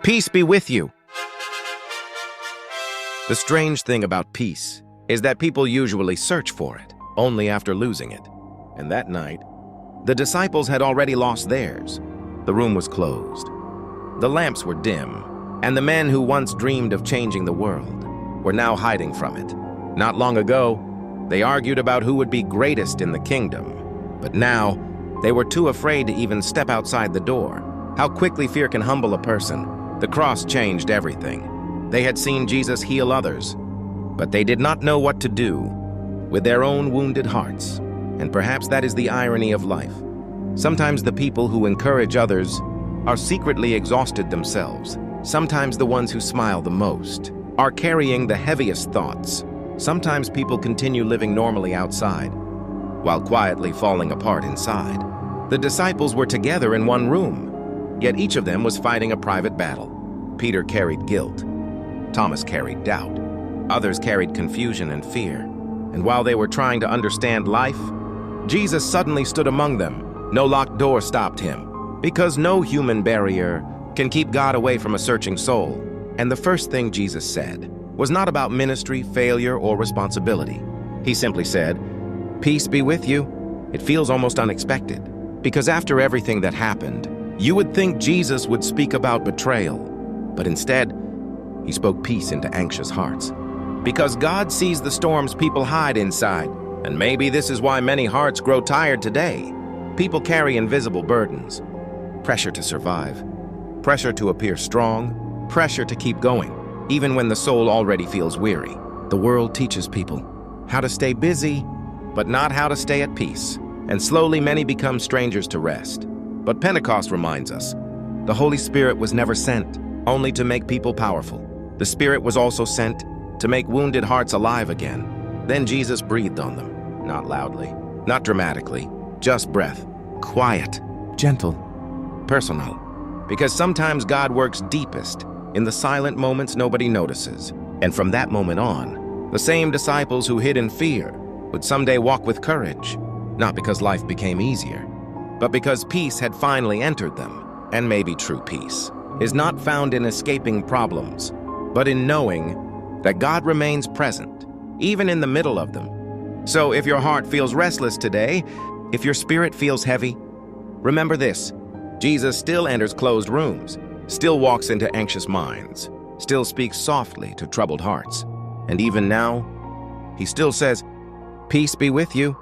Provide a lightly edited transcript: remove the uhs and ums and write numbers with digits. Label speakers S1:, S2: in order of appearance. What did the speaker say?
S1: Peace be with you. The strange thing about peace is that people usually search for it only after losing it. And that night, the disciples had already lost theirs. The room was closed. The lamps were dim, and the men who once dreamed of changing the world were now hiding from it. Not long ago, they argued about who would be greatest in the kingdom, but now they were too afraid to even step outside the door. How quickly fear can humble a person. The cross changed everything. They had seen Jesus heal others, but they did not know what to do with their own wounded hearts. And perhaps that is the irony of life. Sometimes the people who encourage others are secretly exhausted themselves. Sometimes the ones who smile the most are carrying the heaviest thoughts. Sometimes people continue living normally outside while quietly falling apart inside. The disciples were together in one room, yet each of them was fighting a private battle. Peter carried guilt. Thomas carried doubt. Others carried confusion and fear. And while they were trying to understand life, Jesus suddenly stood among them. No locked door stopped him, because no human barrier can keep God away from a searching soul. And the first thing Jesus said was not about ministry, failure, or responsibility. He simply said, "Peace be with you." It feels almost unexpected, because after everything that happened, you would think Jesus would speak about betrayal, but instead, he spoke peace into anxious hearts. Because God sees the storms people hide inside, and maybe this is why many hearts grow tired today. People carry invisible burdens, pressure to survive, pressure to appear strong, pressure to keep going, even when the soul already feels weary. The world teaches people how to stay busy, but not how to stay at peace. And slowly many become strangers to rest. But Pentecost reminds us, the Holy Spirit was never sent only to make people powerful. The Spirit was also sent to make wounded hearts alive again. Then Jesus breathed on them, not loudly, not dramatically, just breath, quiet, gentle, personal. Because sometimes God works deepest in the silent moments nobody notices. And from that moment on, the same disciples who hid in fear would someday walk with courage, not because life became easier, but because peace had finally entered them. And maybe true peace is not found in escaping problems, but in knowing that God remains present, even in the middle of them. So if your heart feels restless today, if your spirit feels heavy, remember this: Jesus still enters closed rooms, still walks into anxious minds, still speaks softly to troubled hearts. And even now, he still says, "Peace be with you."